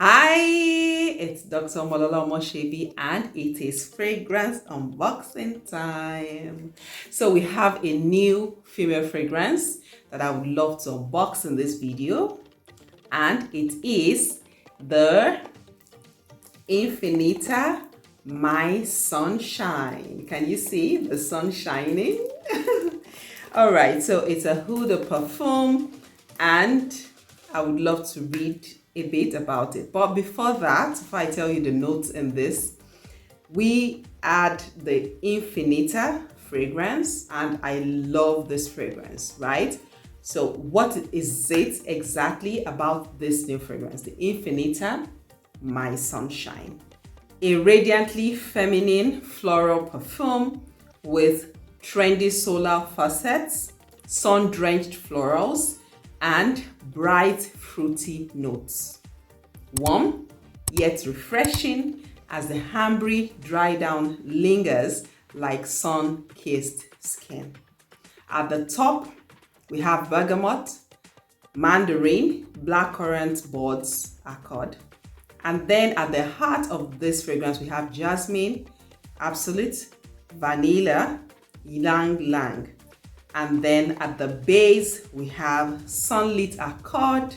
Hi, it's Dr. Molola Moshebi and it is fragrance unboxing time. So we have a new female fragrance that I would love to unbox in this video, and it is the INFINITA My Sunshine. Can you see the sun shining? All right, so it's a Eau de Parfum, and I would love to read a bit about it. But before that, if I tell you the notes in this, we add the INFINITA fragrance, and I love this fragrance, right? So what is it exactly about this new fragrance? The INFINITA My Sunshine. A radiantly feminine floral perfume with trendy solar facets, sun-drenched florals, and bright fruity notes. Warm yet refreshing as the ambery dry down lingers like sun-kissed skin. At the top, we have Bergamot, Mandarin, Blackcurrant buds accord. And then at the heart of this fragrance, we have Jasmine, Absolute, Vanilla, Ylang. And then at the base, we have Sunlit accord,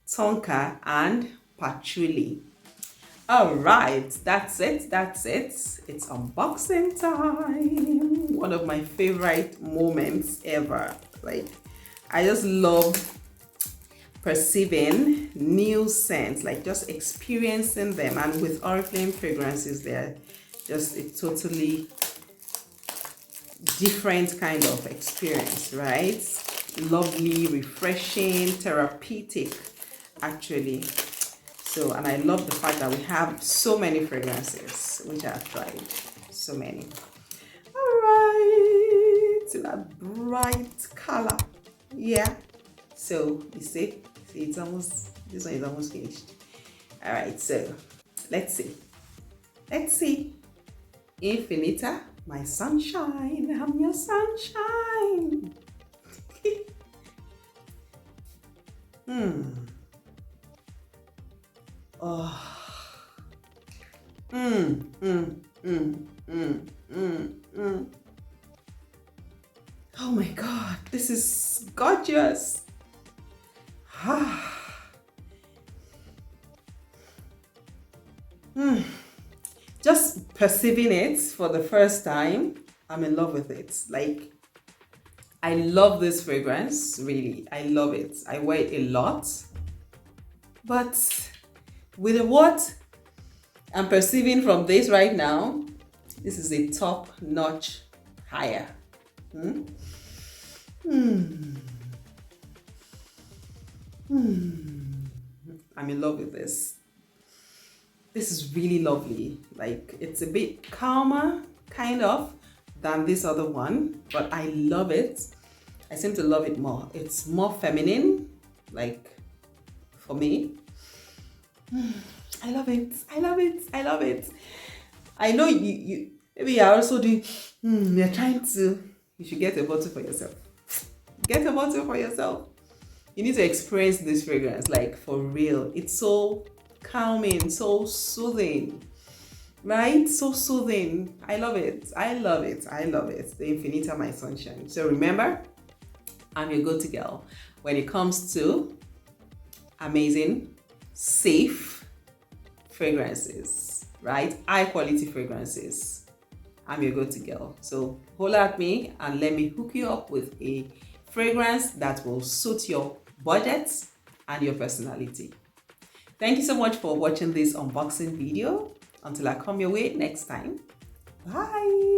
Tonka, and Patchouli. All right, that's it. It's unboxing time. One of my favorite moments ever. Like, I just love perceiving new scents, like just experiencing them. And with Oriflame fragrances, they're just a totally different kind of experience, right? Lovely, refreshing, therapeutic, actually. So, and I love the fact that we have so many fragrances, which I've tried, so many. All right, to that bright color, yeah. So you see, it's almost, this one is almost finished. All right, so let's see. INFINITA, my sunshine, I'm your sunshine. Oh. Oh my God, this is gorgeous. Just perceiving it for the first time, I'm in love with it. Like, I love this fragrance, really. I love it. I wear it a lot. But with what I'm perceiving from this right now, this is a top notch higher. I'm in love with this. This is really lovely. Like, it's a bit calmer, kind of, than this other one, but I love it. I seem to love it more. It's more feminine, like, for me. I love it. I know you maybe you're also doing, you're trying to, you should get a bottle for yourself. Get a bottle for yourself. You need to experience this fragrance, like, for real. It's so calming, so soothing, right? So soothing. I love it. The INFINITA My Sunshine. So remember, I'm your go-to girl when it comes to amazing, safe fragrances, right? High quality fragrances. I'm your go-to girl. So holler at me and let me hook you up with a fragrance that will suit your budget and your personality. Thank you so much for watching this unboxing video. Until I come your way next time. Bye.